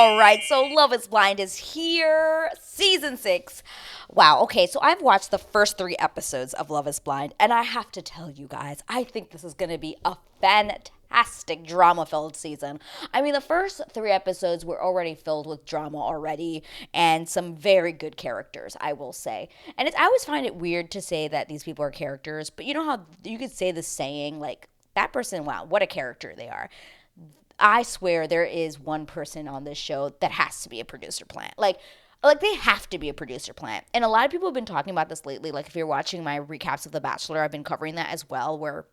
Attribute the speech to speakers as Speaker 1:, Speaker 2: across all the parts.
Speaker 1: All right, so Love is Blind is here, season 6. Wow, okay, so I've watched the first 3 episodes of Love is Blind, and I have to tell you guys, I think this is going to be a fantastic drama-filled season. I mean, the first 3 episodes were already filled with drama already, and some very good characters, I will say. And I always find it weird to say that these people are characters, but you know how you could say the saying, like, that person, wow, what a character they are. I swear there is one person on this show that has to be a producer plant. Like they have to be a producer plant. And a lot of people have been talking about this lately. Like if you're watching my recaps of The Bachelor, I've been covering that as well, where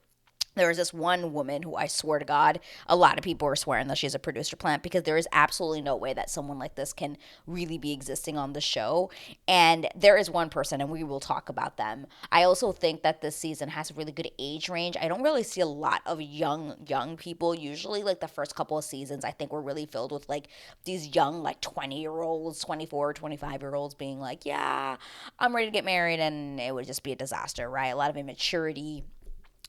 Speaker 1: there was this one woman who I swear to God, a lot of people are swearing that she's a producer plant because there is absolutely no way that someone like this can really be existing on the show. And there is one person, and we will talk about them. I also think that this season has a really good age range. I don't really see a lot of young people. Usually, like the first couple of seasons, I think we're really filled with like these young, like 20-year-olds, 24, 25-year-olds being like, yeah, I'm ready to get married, and it would just be a disaster, right? A lot of immaturity.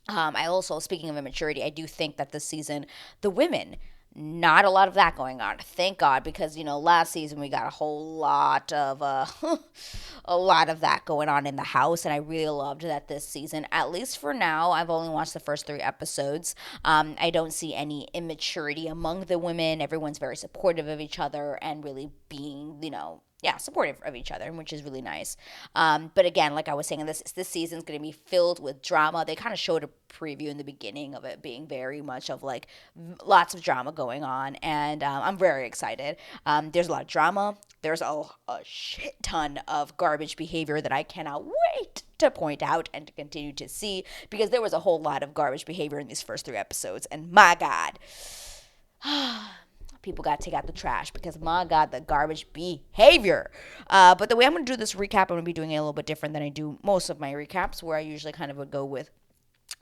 Speaker 1: I also, speaking of immaturity, I do think that this season, the women, not a lot of that going on. Thank God, because last season we got a whole lot of a lot of that going on in the house, and I really loved that this season. At least for now, I've only watched the first 3 episodes. I don't see any immaturity among the women. Everyone's very supportive of each other and really being, supportive of each other, which is really nice. But again, like I was saying, this season's going to be filled with drama. They kind of showed a preview in the beginning of it being very much of like lots of drama going on, and I'm very excited. There's a lot of drama. There's a shit ton of garbage behavior that I cannot wait to point out and to continue to see, because there was a whole lot of garbage behavior in these first 3 episodes, and my God. People got to take out the trash because, my God, the garbage behavior. But the way I'm going to do this recap, I'm going to be doing it a little bit different than I do most of my recaps, where I usually kind of would go with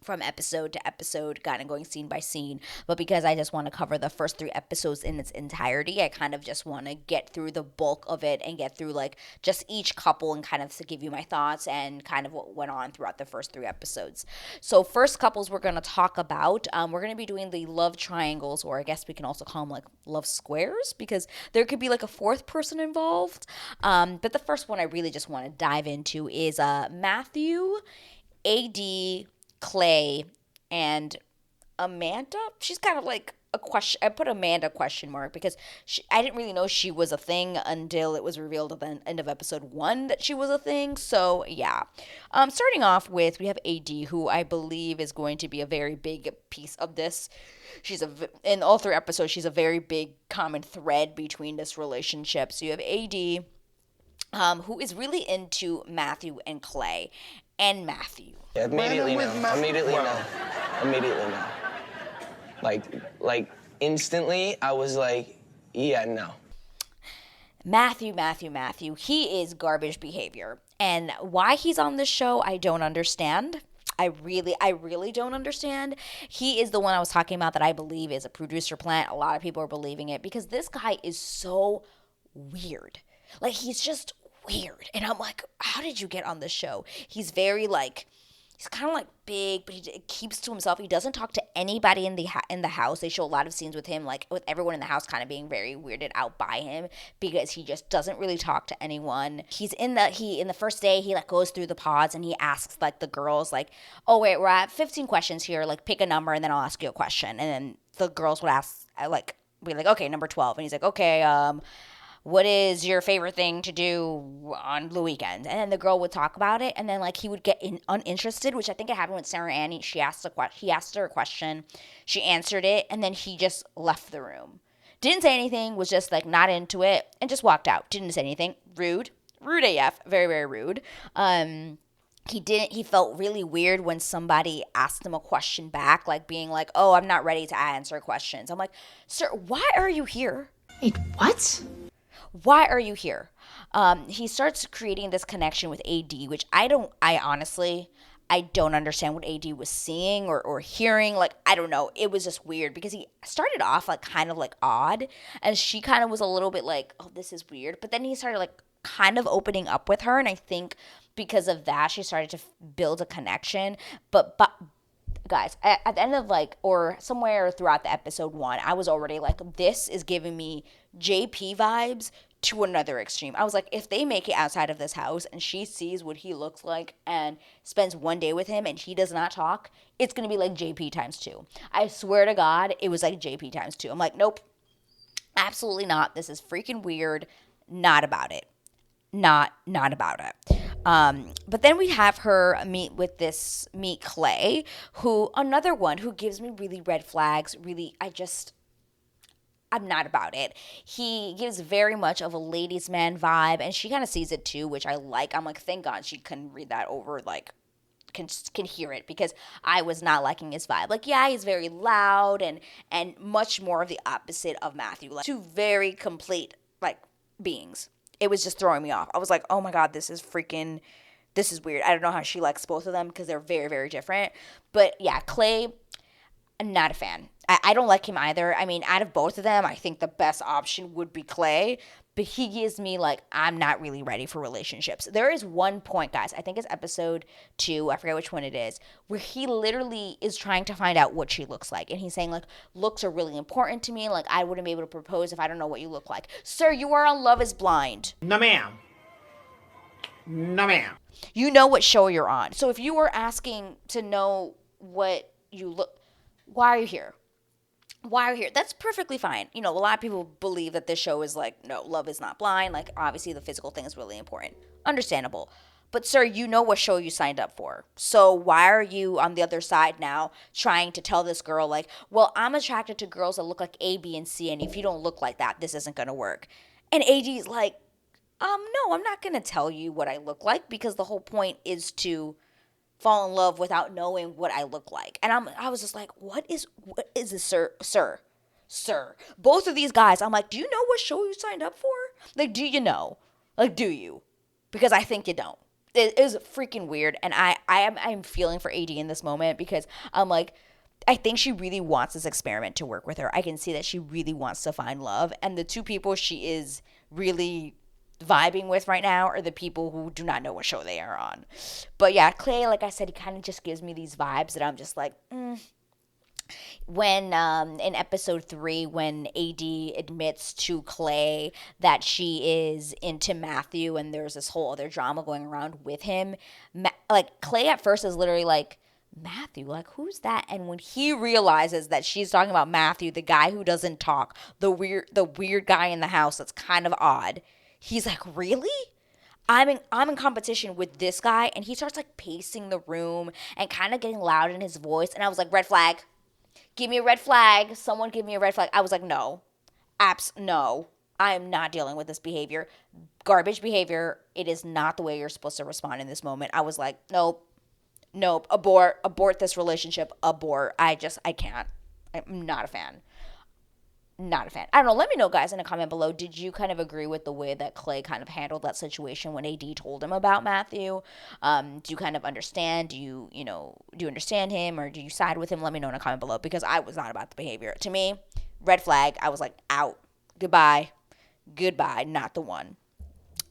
Speaker 1: from episode to episode, kind of going scene by scene. But because I just want to cover the first 3 episodes in its entirety, I kind of just want to get through the bulk of it and get through like just each couple and kind of to give you my thoughts and kind of what went on throughout the first 3 episodes. So first couples we're going to talk about, we're going to be doing the love triangles, or I guess we can also call them like love squares, because there could be like a fourth person involved. But the first one I really just want to dive into is Matthew, AD, Clay, and Amanda. She's kind of like a question. I put Amanda question mark because I didn't really know she was a thing until it was revealed at the end of episode 1 that she was a thing. So yeah, starting off with, we have AD, who I believe is going to be a very big piece of this. In all 3 episodes, she's a very big common thread between this relationship. So you have AD, who is really into Matthew and Clay, and Matthew.
Speaker 2: Yeah, immediately no. Like instantly, I was like, yeah, no.
Speaker 1: Matthew. He is garbage behavior. And why he's on this show, I don't understand. I really don't understand. He is the one I was talking about that I believe is a producer plant. A lot of people are believing it because this guy is so weird. Like, he's just weird. And I'm like, how did you get on this show? He's very like, he's kind of like big, but he keeps to himself. He doesn't talk to anybody in the house. They show a lot of scenes with him, like with everyone in the house kind of being very weirded out by him because he just doesn't really talk to anyone. He's in the first day, he like goes through the pods and he asks like the girls like, oh wait, we're at 15 questions here. Like pick a number and then I'll ask you a question. And then the girls would be like, okay, number 12. And he's like, okay, what is your favorite thing to do on the weekend? And then the girl would talk about it, and then like he would get uninterested, which I think it happened with Sarah Annie. He asked her a question, she answered it, and then he just left the room. Didn't say anything, was just like not into it, and just walked out. Didn't say anything. Rude AF, very, very rude. He felt really weird when somebody asked him a question back, like being like, oh, I'm not ready to answer questions. I'm like, sir, why are you here?
Speaker 3: Wait, what?
Speaker 1: Why are you here? He starts creating this connection with AD, which I honestly don't understand what AD was seeing or hearing. Like, I don't know. It was just weird because he started off like kind of like odd, and she kind of was a little bit like, oh, this is weird. But then he started like kind of opening up with her, and I think because of that, she started to build a connection. But guys, at the end of like, or somewhere throughout the episode 1, I was already like, this is giving me JP vibes to another extreme. I was like, if they make it outside of this house and she sees what he looks like and spends one day with him and he does not talk, it's gonna be like JP times 2. I swear to God, it was like JP times 2. I'm like, nope, absolutely not. This is freaking weird. Not about it. Not about it. But then we have her meet Clay, who another one who gives me really red flags. Really, I'm not about it. He gives very much of a ladies' man vibe, and she kind of sees it too, which I like. I'm like, thank God she couldn't read that over, like, can hear it, because I was not liking his vibe. Like, yeah, he's very loud and much more of the opposite of Matthew. Like, two very complete, like, beings. It was just throwing me off. I was like, oh my God, this is weird. I don't know how she likes both of them because they're very, very different. But yeah, Clay, I'm not a fan. I don't like him either. I mean, out of both of them, I think the best option would be Clay. But he gives me like, I'm not really ready for relationships. There is one point, guys, I think it's episode 2, I forget which one it is, where he literally is trying to find out what she looks like. And he's saying, like, looks are really important to me. Like, I wouldn't be able to propose if I don't know what you look like. Sir, you are on Love is Blind.
Speaker 3: No, ma'am. No, ma'am.
Speaker 1: You know what show you're on. So if you were asking to know what you look, why are you here? Why are you here? That's perfectly fine. You know, a lot of people believe that this show is like, no, love is not blind. Like, obviously the physical thing is really important. Understandable. But sir, you know what show you signed up for. So why are you on the other side now trying to tell this girl, like, well, I'm attracted to girls that look like A, B, and C, and if you don't look like that, this isn't going to work. And AD's like, no, I'm not going to tell you what I look like, because the whole point is to fall in love without knowing what I look like. And I was just like, what is this, sir? Both of these guys, I'm like, do you know what show you signed up for? Like, do you know? Like, do you? Because I think you don't. It is freaking weird. And I'm feeling for AD in this moment, because I'm like, I think she really wants this experiment to work with her. I can see that she really wants to find love. And the two people she is really vibing with right now are the people who do not know what show they are on. But yeah, Clay, like I said, he kind of just gives me these vibes that I'm just like, When in episode 3, when AD admits to Clay that she is into Matthew and there's this whole other drama going around with him, like, Clay at first is literally like, Matthew, like, who's that? And when he realizes that she's talking about Matthew, the guy who doesn't talk, the weird guy in the house that's kind of odd, he's like, really? I'm in competition with this guy, and he starts like pacing the room and kind of getting loud in his voice. And I was like, red flag. Give me a red flag. Someone give me a red flag. I was like, no. No. I am not dealing with this behavior. Garbage behavior. It is not the way you're supposed to respond in this moment. I was like, nope. Abort this relationship. Abort. I can't. I'm not a fan. Not a fan. I don't know. Let me know, guys, in a comment below. Did you kind of agree with the way that Clay kind of handled that situation when AD told him about Matthew? Do you kind of understand? Do you understand him, or do you side with him? Let me know in a comment below, because I was not about the behavior. To me, red flag. I was like, out. Goodbye. Not the one.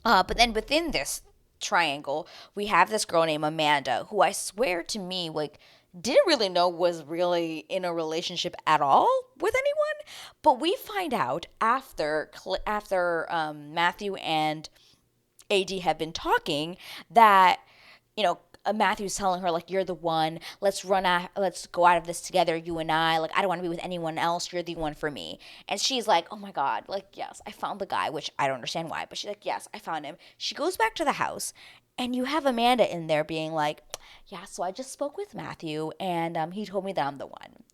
Speaker 1: But then within this triangle, we have this girl named Amanda, who I swear to me, like, didn't really know was really in a relationship at all with anyone. But we find out after Matthew and AD have been talking that, Matthew's telling her, like, you're the one, let's go out of this together, you and I, like, I don't want to be with anyone else, you're the one for me. And she's like, oh my God, like, yes, I found the guy, which I don't understand why, but she's like, yes, I found him. She goes back to the house, and you have Amanda in there being like, yeah, so I just spoke with Matthew, and he told me that I'm the one.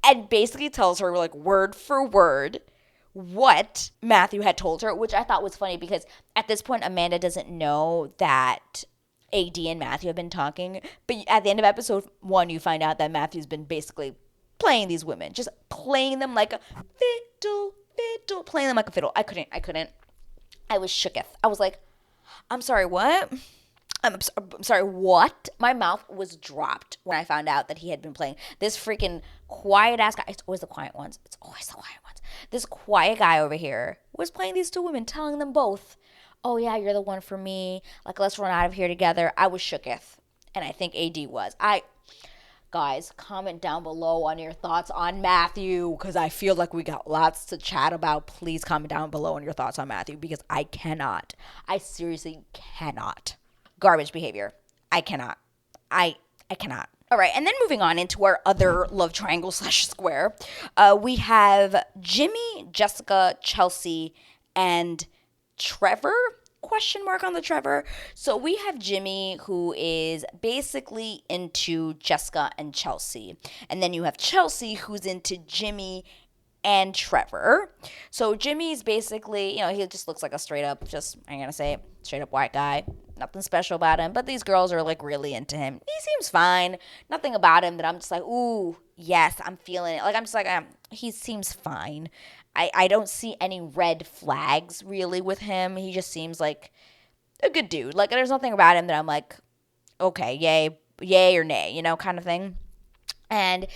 Speaker 1: And basically tells her, like, word for word what Matthew had told her, which I thought was funny, because at this point, Amanda doesn't know that AD and Matthew have been talking. But at the end of episode 1, you find out that Matthew's been basically playing these women, just playing them like a fiddle, playing them like a fiddle. I couldn't. I was shooketh. I was like, I'm sorry, what? I'm sorry, what? My mouth was dropped when I found out that he had been playing this freaking quiet-ass guy. It's always the quiet ones. This quiet guy over here was playing these two women, telling them both, oh, yeah, you're the one for me. Like, let's run out of here together. I was shooketh. And I think AD was. Guys, comment down below on your thoughts on Matthew, because I feel like we got lots to chat about. Please comment down below on your thoughts on Matthew, because I cannot. I seriously cannot. Garbage behavior. I cannot. I cannot. All right, and then moving on into our other love triangle / square, we have Jimmy, Jessica, Chelsea, and Trevor? Question mark on the Trevor. So we have Jimmy, who is basically into Jessica and Chelsea, and then you have Chelsea, who's into Jimmy and Trevor. So Jimmy's basically, he just looks like a straight up, I'm gonna say it, straight up white guy. Nothing special about him, but these girls are like really into him. He seems fine. Nothing about him that I'm just like, ooh, yes, I'm feeling it. Like, I'm just like, he seems fine. I don't see any red flags really with him. He just seems like a good dude. Like, there's nothing about him that I'm like, okay, yay or nay, kind of thing. And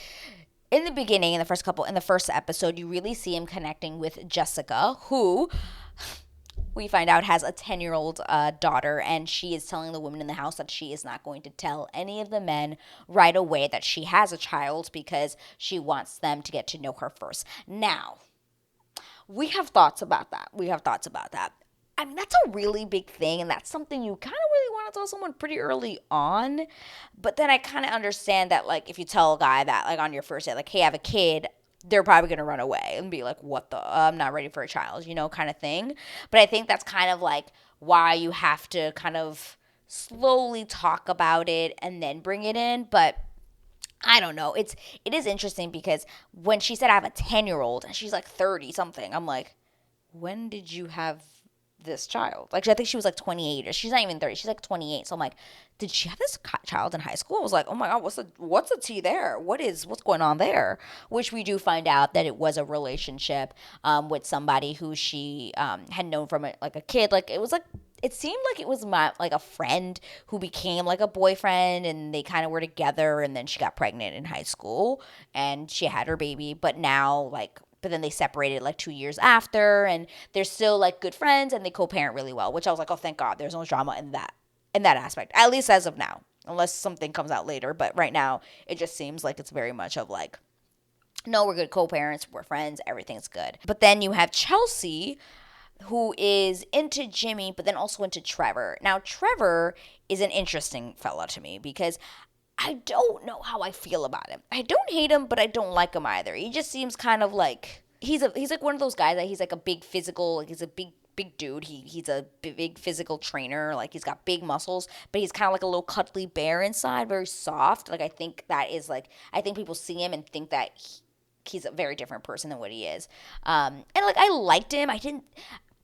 Speaker 1: in the beginning, in the first episode, you really see him connecting with Jessica, who we find out has a 10-year-old daughter, and she is telling the women in the house that she is not going to tell any of the men right away that she has a child because she wants them to get to know her first. Now, we have thoughts about that. I mean, that's a really big thing, and that's something you kind of really want to tell someone pretty early on. But then I kind of understand that, like, if you tell a guy that, like, on your first date, like, hey, I have a kid, they're probably going to run away and be like, what the, I'm not ready for a child, kind of thing. But I think that's kind of, like, why you have to kind of slowly talk about it and then bring it in. But I don't know. It is interesting because when she said I have a 10-year-old and she's like 30 something, I'm like, when did you have this child? Like, I think she was like 28, or she's not even 30. She's like 28. So I'm like, did she have this child in high school? I was like, oh my God, what's the tea there? What's going on there? Which we do find out that it was a relationship with somebody who she had known from a kid. Like, it seemed like it was like a friend who became like a boyfriend, and they kind of were together, and then she got pregnant in high school and she had her baby, but then they separated like 2 years after, and they're still like good friends, and they co-parent really well, which I was like, oh, thank God there's no drama in that aspect, at least as of now, unless something comes out later. But right now it just seems like it's very much of like, no, we're good co-parents, we're friends, everything's good. But then you have Chelsea, who is into Jimmy, but then also into Trevor. Now, Trevor is an interesting fella to me because I don't know how I feel about him. I don't hate him, but I don't like him either. He just seems kind of like, he's like one of those guys that he's like a big physical, like he's a big dude. He's a big physical trainer. Like, he's got big muscles, but he's kind of like a little cuddly bear inside, very soft. Like, I think people see him and think that he's a very different person than what he is. And like, I liked him.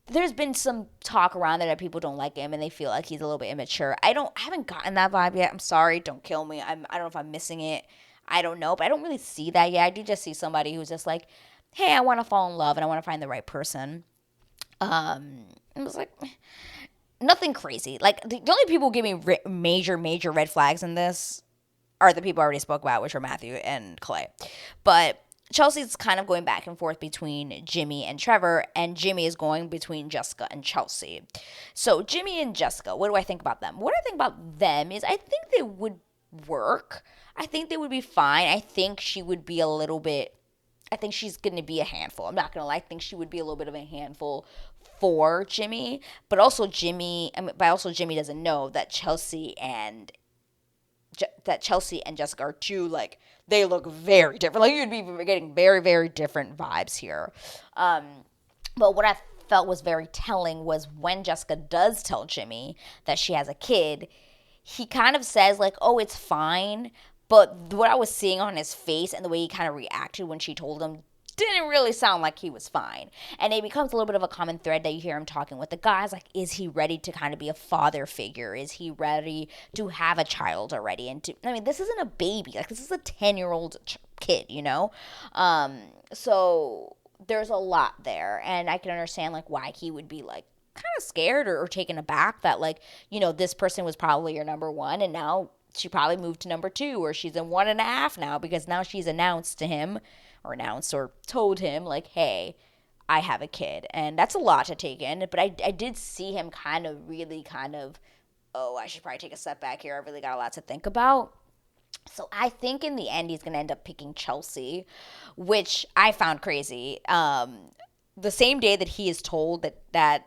Speaker 1: There's been some talk around that people don't like him and they feel like he's a little bit immature. I haven't gotten that vibe yet. I'm sorry. Don't kill me. I don't know if I'm missing it. I don't know, but I don't really see that yet. I do just see somebody who's just like, hey, I want to fall in love and I want to find the right person. It was like nothing crazy. Like, the only people who give me major red flags in this are the people I already spoke about, which are Matthew and Clay. But Chelsea's kind of going back and forth between Jimmy and Trevor, and Jimmy is going between Jessica and Chelsea. So Jimmy and Jessica, what do I think about them? What I think about them is I think they would work. I think they would be fine. I think she would be I think she's going to be a handful. I'm not going to lie. I think she would be a little bit of a handful for Jimmy. But also Jimmy doesn't know that Chelsea and Jessica are two, like, they look very different. Like, you'd be getting very, very different vibes here. But what I felt was very telling was when Jessica does tell Jimmy that she has a kid, he kind of says, like, oh, it's fine. But what I was seeing on his face and the way he kind of reacted when she told him didn't really sound like he was fine. And it becomes a little bit of a common thread that you hear him talking with the guys, like, is he ready to kind of be a father figure? Is he ready to have a child already? This isn't a baby. Like, this is a 10-year-old kid, So there's a lot there. And I can understand, like, why he would be, like, kind of scared or taken aback that, like, this person was probably your number one, and now she probably moved to number two, or she's in 1.5 now, because now she's announced to him, or told him, like, hey, I have a kid. And that's a lot to take in. But I did see him oh, I should probably take a step back here. I really got a lot to think about. So I think in the end he's gonna end up picking Chelsea, which I found crazy. The same day that he is told that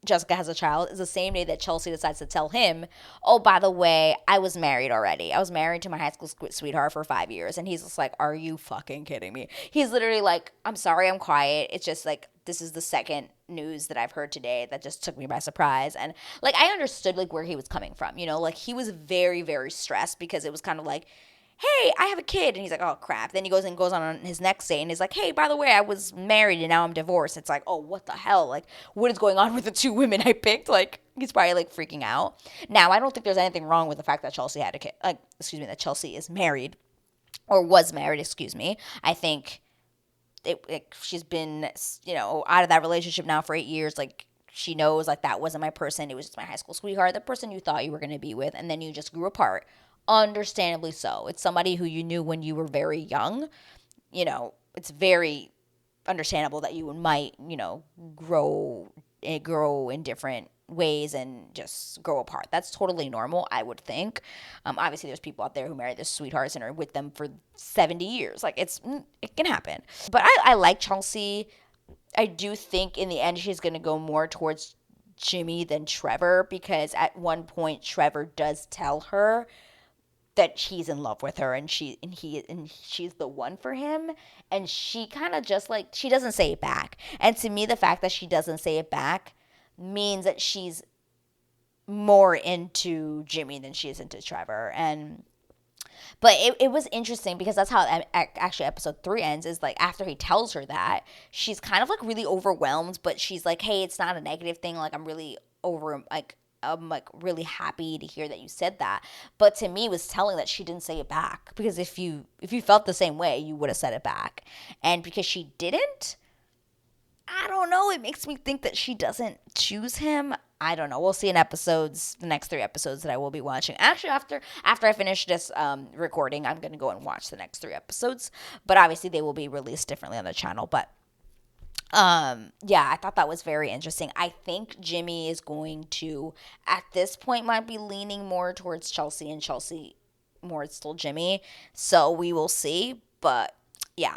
Speaker 1: Jessica has a child is the same day that Chelsea decides to tell him, oh, by the way, I was married already. I was married to my high school sweetheart for 5 years. And he's just like, are you fucking kidding me? He's literally like, I'm sorry, I'm quiet. It's just like, this is the second news that I've heard today that just took me by surprise. And like, I understood like where he was coming from, you know, like he was very, very stressed because it was kind of like, hey, I have a kid. And he's like, oh, crap. Then he goes on his next day and he's like, hey, by the way, I was married and now I'm divorced. It's like, oh, what the hell? Like, what is going on with the two women I picked? Like, he's probably like freaking out. Now, I don't think there's anything wrong with the fact that Chelsea had a kid. That Chelsea is married or was married, excuse me. I think she's been, out of that relationship now for 8 years. Like, she knows like that wasn't my person. It was just my high school sweetheart, the person you thought you were going to be with. And then you just grew apart. Understandably so. It's somebody who you knew when you were very young. It's very understandable that you might, grow in different ways and just grow apart. That's totally normal, I would think. Obviously, there's people out there who marry their sweethearts and are with them for 70 years. Like, it can happen. But I like Chelsea. I do think in the end she's going to go more towards Jimmy than Trevor, because at one point Trevor does tell her that he's in love with her and she's the one for him, and she kind of just like, she doesn't say it back. And to me, the fact that she doesn't say it back means that she's more into Jimmy than she is into Trevor. But it was interesting because that's how actually episode 3 ends, is like after he tells her that, she's kind of like really overwhelmed, but she's like, hey, it's not a negative thing, like I'm really I'm like really happy to hear that you said that. But to me, it was telling that she didn't say it back, because if you felt the same way, you would have said it back. And because she didn't, I don't know, it makes me think that she doesn't choose him. I don't know. We'll see in the next 3 episodes that I will be watching. Actually, after I finish this recording, I'm going to go and watch the next 3 episodes. But obviously, they will be released differently on the channel. But yeah, I thought that was very interesting. I think Jimmy is going to, at this point, might be leaning more towards Chelsea, and Chelsea more still Jimmy. So we will see. But yeah.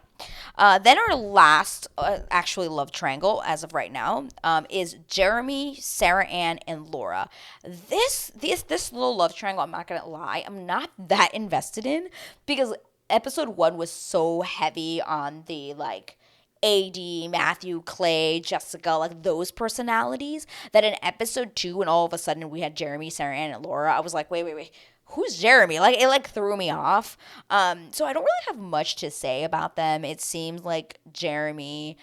Speaker 1: Then our last actually love triangle as of right now is Jeremy, Sarah Ann, and Laura. This little love triangle, I'm not gonna lie, I'm not that invested in, because episode 1 was so heavy on the like AD, Matthew, Clay, Jessica, like those personalities, that in episode 2, when all of a sudden we had Jeremy, Sarah Ann, and Laura, I was like, wait, who's Jeremy? Like, it like threw me off. So I don't really have much to say about them. It seems like Jeremy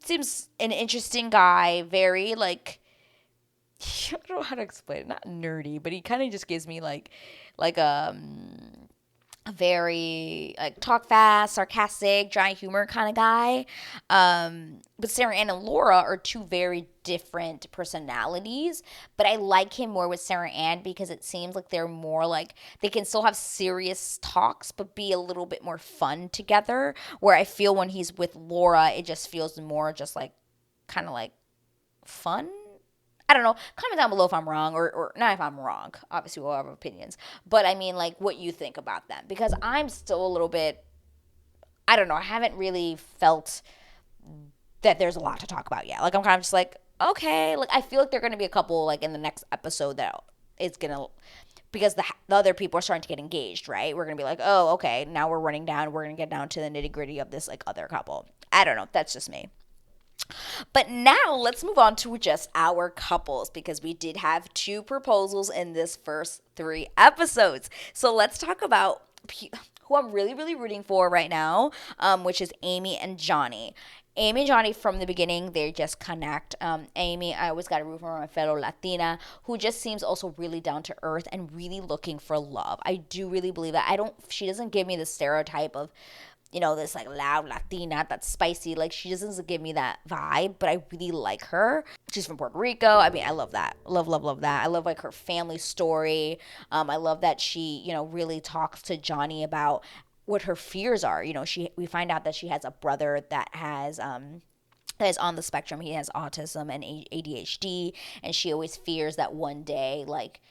Speaker 1: seems an interesting guy, very like, I don't know how to explain it, not nerdy, but he kind of just gives me like a very like talk fast, sarcastic, dry humor kind of guy. But Sarah Ann and Laura are 2 very different personalities. But I like him more with Sarah Ann because it seems like they're more like, they can still have serious talks but be a little bit more fun together. Where I feel when he's with Laura, it just feels more just like kind of like fun. I don't know. Comment down below if I'm wrong, or not if I'm wrong. Obviously, we'll have opinions. But I mean, like, what you think about them. Because I'm still a little bit, I don't know, I haven't really felt that there's a lot to talk about yet. Like, I'm kind of just like, okay. Like, I feel like there are going to be a couple, like, in the next episode that it's going to, because the other people are starting to get engaged, right? We're going to be like, oh, okay, now we're running down. We're going to get down to the nitty gritty of this, like, other couple. I don't know. That's just me. But now let's move on to just our couples, because we did have 2 proposals in this first 3 episodes. So let's talk about who I'm really, really rooting for right now, which is Amy and Johnny. Amy and Johnny, from the beginning, they just connect. Amy, I always got to root for my fellow Latina, who just seems also really down to earth and really looking for love. I do really believe that. She doesn't give me the stereotype of, this like loud Latina that's spicy. Like, she doesn't give me that vibe, but I really like her. She's from Puerto Rico. I mean, I love that. Love that. I love like her family story. I love that she, really talks to Johnny about what her fears are. We find out that she has a brother that is on the spectrum. He has autism and ADHD, and she always fears that one day, like,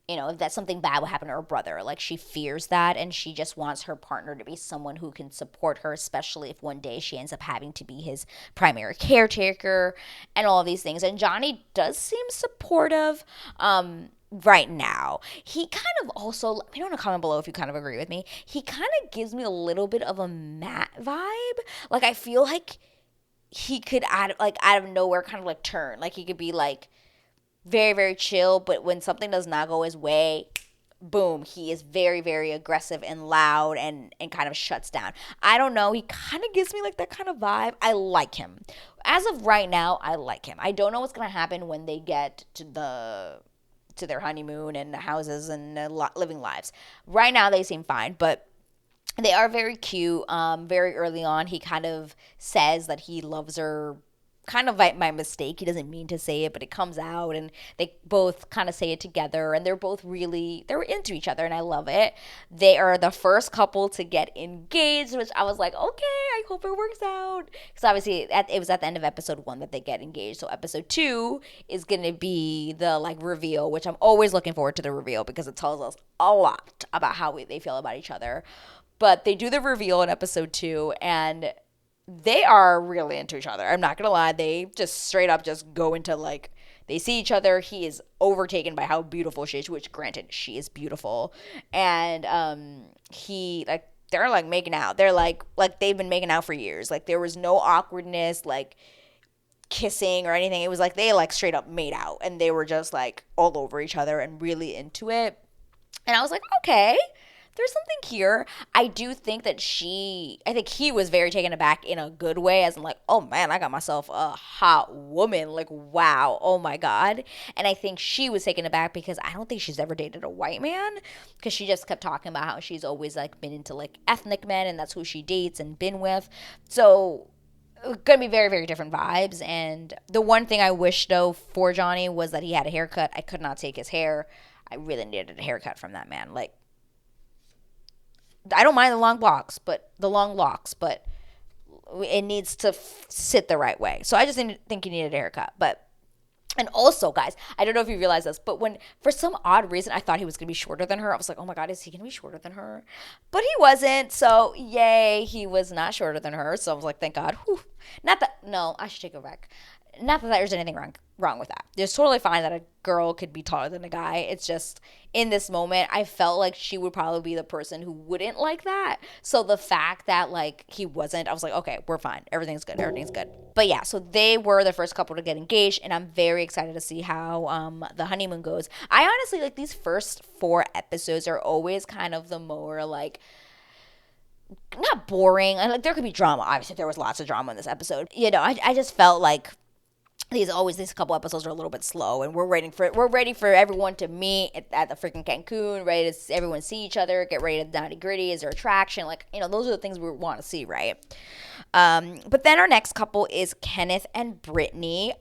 Speaker 1: if that something bad would happen to her brother. Like, she fears that, and she just wants her partner to be someone who can support her, especially if one day she ends up having to be his primary caretaker and all of these things. And Johnny does seem supportive right now. He kind of also, let me know in a comment below if you kind of agree with me, he kind of gives me a little bit of a Matt vibe. Like, I feel like he could out of nowhere kind of like turn. Like, he could be like very, very chill, but when something does not go his way, boom, he is very, very aggressive and loud and kind of shuts down. I don't know. He kind of gives me like that kind of vibe. I like him. As of right now, I like him. I don't know what's going to happen when they get to their honeymoon and houses and living lives. Right now, they seem fine, but they are very cute. Very early on, he kind of says that he loves her kind of by mistake. He doesn't mean to say it, but it comes out, and they both kind of say it together, and they're into each other, and I love it. They are the first couple to get engaged, which I was like, okay, I hope it works out, because obviously it was at the end of episode 1 that they get engaged. So episode 2 is gonna be the like reveal, which I'm always looking forward to the reveal, because it tells us a lot about how they feel about each other. But they do the reveal in episode 2, and they are really into each other. I'm not gonna lie. They just straight up just go into like, they see each other. He is overtaken by how beautiful she is, which granted, she is beautiful. And he like, they're like making out. They're like they've been making out for years. Like, there was no awkwardness, like kissing or anything. It was like they like straight up made out, and they were just like all over each other and really into it. And I was like, okay, there's something here. I do think that I think he was very taken aback in a good way, as in like, oh man, I got myself a hot woman. Like, wow, oh my God. And I think she was taken aback because I don't think she's ever dated a white man, because she just kept talking about how she's always like been into like ethnic men, and that's who she dates and been with. So gonna be very, very different vibes. And the one thing I wish though for Johnny was that he had a haircut. I could not take his hair. I really needed a haircut from that man. Like, I don't mind the long locks, but it needs to sit the right way. So I just think he needed a haircut. But, and also, guys, I don't know if you realize this, but when, for some odd reason, I thought he was going to be shorter than her. I was like, oh my God, is he going to be shorter than her? But he wasn't. So, yay, he was not shorter than her. So I was like, thank God. Whew. Not that, no, I should take it back. Not that there's anything wrong with that. It's totally fine that a girl could be taller than a guy. It's just, in this moment, I felt like she would probably be the person who wouldn't like that. So the fact that like he wasn't, I was like, okay, we're fine. Everything's good. But yeah, so they were the first couple to get engaged, and I'm very excited to see how the honeymoon goes. I honestly, like, these first 4 episodes are always kind of the more like, not boring. Like, there could be drama. Obviously, there was lots of drama in this episode. I just felt like these couple episodes are a little bit slow, and we're ready for everyone to meet at the freaking Cancun, ready to everyone see each other, get ready to nitty gritty. Is there attraction? Like, those are the things we want to see, right? But then our next couple is Kenneth and Britney.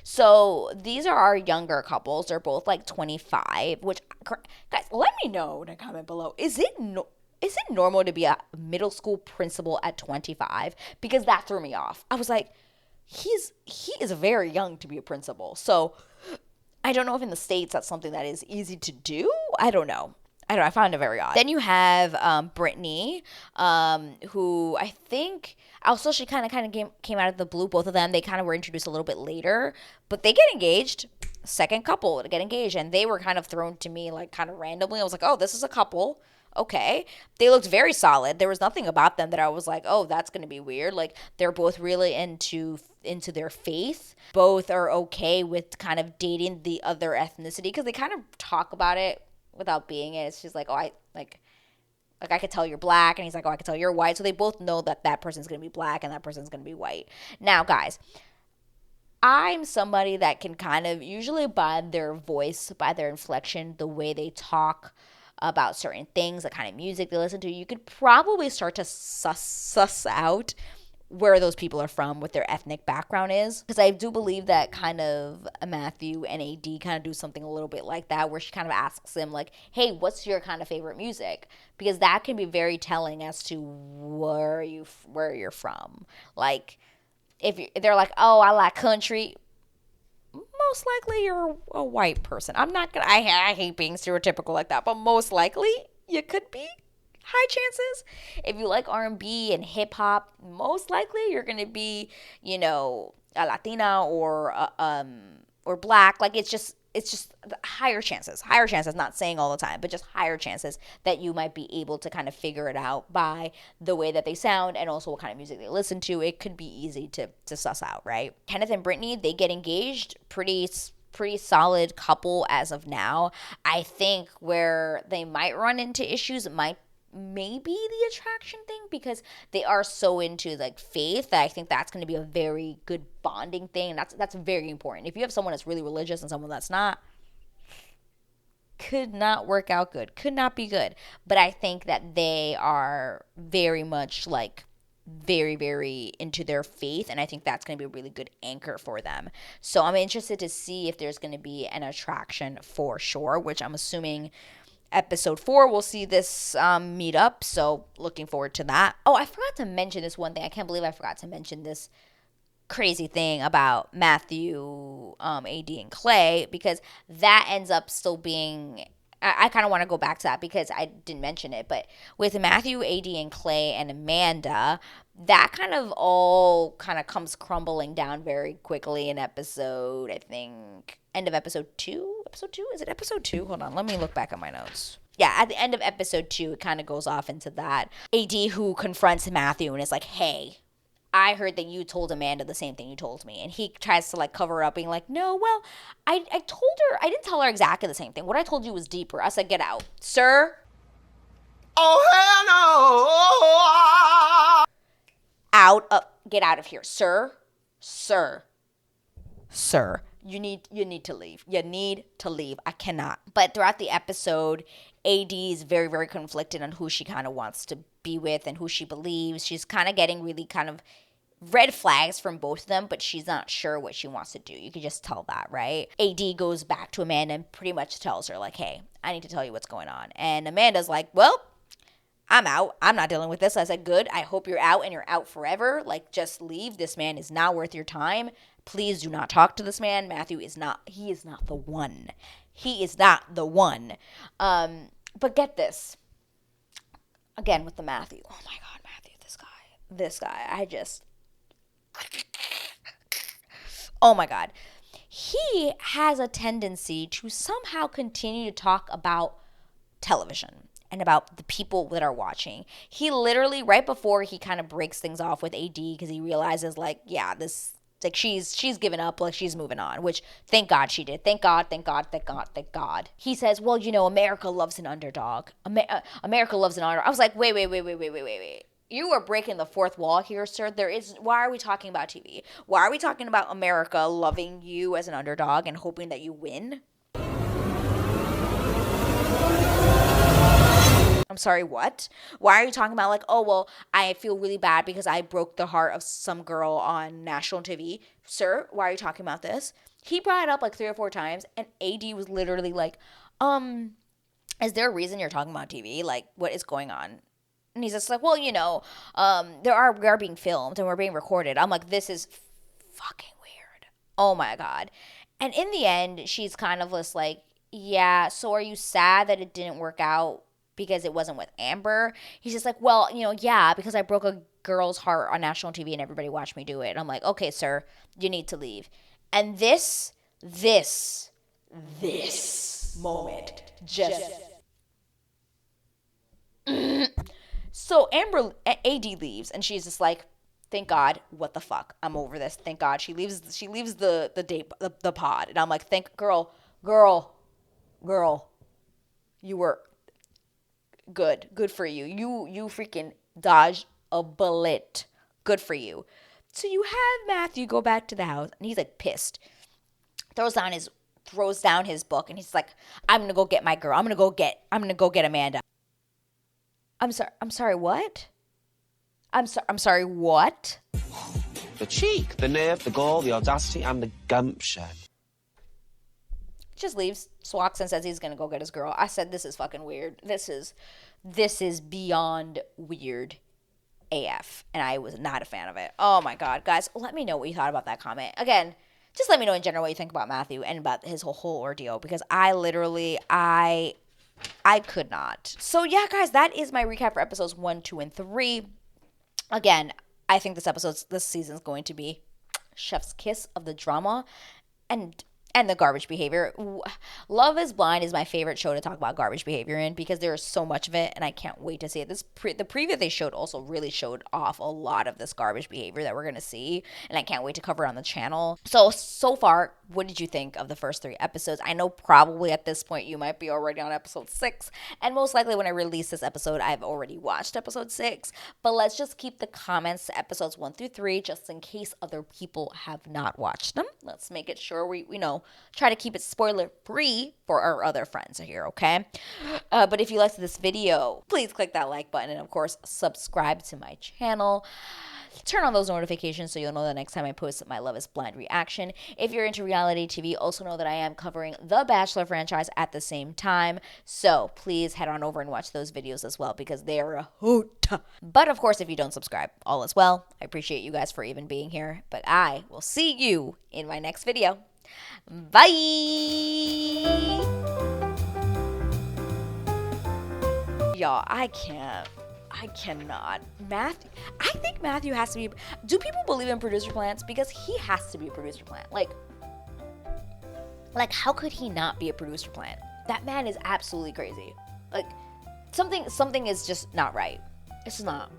Speaker 1: So these are our younger couples. They're both like 25, which, guys, let me know in a comment below. Is it normal to be a middle school principal at 25? Because that threw me off. I was like, he is very young to be a principal. So I don't know if in the States that's something that is easy to do. I don't know. I found it very odd. Then you have Britney, who I think also she kind of came out of the blue. Both of them, they kind of were introduced a little bit later, but they get engaged. Second couple to get engaged, and they were kind of thrown to me like kind of randomly. I was like, oh, this is a couple. Okay. They looked very solid. There was nothing about them that I was like, oh, that's going to be weird. Like, they're both really into their faith. Both are okay with kind of dating the other ethnicity, because they kind of talk about it without being it. It's just like, oh, I could tell you're black, and he's like, oh, I could tell you're white. So they both know that person's going to be black and that person's going to be white. Now, guys, I'm somebody that can kind of, usually by their voice, by their inflection, the way they talk about certain things, the kind of music they listen to, you could probably start to suss out where those people are from, what their ethnic background is. Because I do believe that kind of Matthew and AD kind of do something a little bit like that, where she kind of asks him like, hey, what's your kind of favorite music? Because that can be very telling as to where you're from. Like, if they're like, oh, I like country, most likely you're a white person. I'm not gonna. I hate being stereotypical like that, but most likely you could be. High chances. If you like R&B and hip hop, most likely you're gonna be, a Latina or black. Like it's just higher chances. Higher chances. Not saying all the time, but just higher chances that you might be able to kind of figure it out by the way that they sound and also what kind of music they listen to. It could be easy to suss out, right? Kenneth and Britney, they get engaged. Pretty solid couple as of now. I think where they might run into issues might maybe the attraction thing, because they are so into like faith that I think that's going to be a very good bonding thing. That's very important. If you have someone that's really religious and someone that's not, could not work out good, could not be good. But I think that they are very much like very, very into their faith, and I think that's going to be a really good anchor for them. So I'm interested to see if there's going to be an attraction for sure, which I'm assuming episode 4 we'll see this meet up, so looking forward to that. Oh, I forgot to mention this one thing. I can't believe I forgot to mention this crazy thing about Matthew, AD, and Clay, because that ends up still being, I kind of want to go back to that because I didn't mention it, but with Matthew, AD, and Clay, and Amanda, that kind of all kind of comes crumbling down very quickly in episode, I think, end of episode 2? Episode 2? Is it episode 2? Hold on, let me look back at my notes. Yeah, at the end of episode 2, it kind of goes off into that. AD who confronts Matthew and is like, hey, I heard that you told Amanda the same thing you told me. And he tries to like cover up, being like, no, well, I told her, I didn't tell her exactly the same thing. What I told you was deeper. I said, get out. Sir?
Speaker 2: Oh, hell no!
Speaker 1: Get out of here. Sir? You need to leave. You need to leave. I cannot. But throughout the episode, AD is very, very conflicted on who she kind of wants to be with and who she believes. She's kind of getting really kind of red flags from both of them, but she's not sure what she wants to do. You can just tell that, right? AD goes back to Amanda and pretty much tells her, like, hey, I need to tell you what's going on. And Amanda's like, well, I'm out. I'm not dealing with this. I said, good. I hope you're out and you're out forever. Like, just leave. This man is not worth your time. Please do not talk to this man. Matthew is not, he is not the one. He is not the one. But get this. Again, with the Matthew. Oh my God, Matthew, this guy. I just, oh my God. He has a tendency to somehow continue to talk about television and about the people that are watching. He literally, right before he kind of breaks things off with AD, because he realizes, like, yeah, this, like, she's given up, like, she's moving on, which thank God she did. Thank God. He says, well, America loves an underdog. America loves an underdog. I was like, wait. You are breaking the fourth wall here, sir. Why are we talking about TV? Why are we talking about America loving you as an underdog and hoping that you win? I'm sorry, what? Why are you talking about, like, oh, well, I feel really bad because I broke the heart of some girl on national TV? Sir, why are you talking about this? He brought it up like 3 or 4 times, and AD was literally like, is there a reason you're talking about TV? Like, what is going on? And he's just like, well, we are being filmed and we're being recorded. I'm like, this is fucking weird. Oh my God. And in the end, she's kind of just like, yeah, so are you sad that it didn't work out because it wasn't with Amber? He's just like, well, yeah, because I broke a girl's heart on national TV and everybody watched me do it. And I'm like, okay, sir, you need to leave. And this moment just... So AD leaves, and she's just like, thank God, what the fuck, I'm over this. Thank God. She leaves the pod, and I'm like, girl, you were good for you. You freaking dodged a bullet. Good for you. So you have Matthew go back to the house, and he's like pissed. Throws down his book, and he's like, I'm gonna go get my girl. I'm gonna go get Amanda. I'm sorry, what? I'm sorry, what?
Speaker 4: The cheek, the nerve, the gall, the audacity, and the gumption.
Speaker 1: Just leaves, swats, and says he's gonna go get his girl. I said, this is fucking weird. This is beyond weird AF, and I was not a fan of it. Oh my God, guys, let me know what you thought about that comment. Again, just let me know in general what you think about Matthew and about his whole ordeal, because I literally, I could not. So yeah, guys, that is my recap for episodes 1, 2, and 3. Again, I think this season is going to be chef's kiss of the drama and the garbage behavior. Love is Blind is my favorite show to talk about garbage behavior in, because there is so much of it and I can't wait to see it. The preview they showed also really showed off a lot of this garbage behavior that we're going to see, and I can't wait to cover it on the channel. So far, what did you think of the first 3 episodes? I know probably at this point you might be already on episode 6, and most likely when I release this episode I've already watched episode 6, but let's just keep the comments to episodes 1 through 3 just in case other people have not watched them. Let's make it sure we try to keep it spoiler free for our other friends here, okay? But if you liked this video, please click that like button, and of course subscribe to my channel. Turn on those notifications so you'll know the next time I post my Love is Blind reaction. If you're into reality TV, also know that I am covering the Bachelor franchise at the same time, so please head on over and watch those videos as well, because they are a hoot. But of course, if you don't subscribe, all is well. I appreciate you guys for even being here, but I will see you in my next video. Bye! Y'all, I cannot. Matthew, I think Matthew has to be. Do people believe in producer plants? Because he has to be a producer plant. Like how could he not be a producer plant? That man is absolutely crazy. Like, something is just not right. It's just not.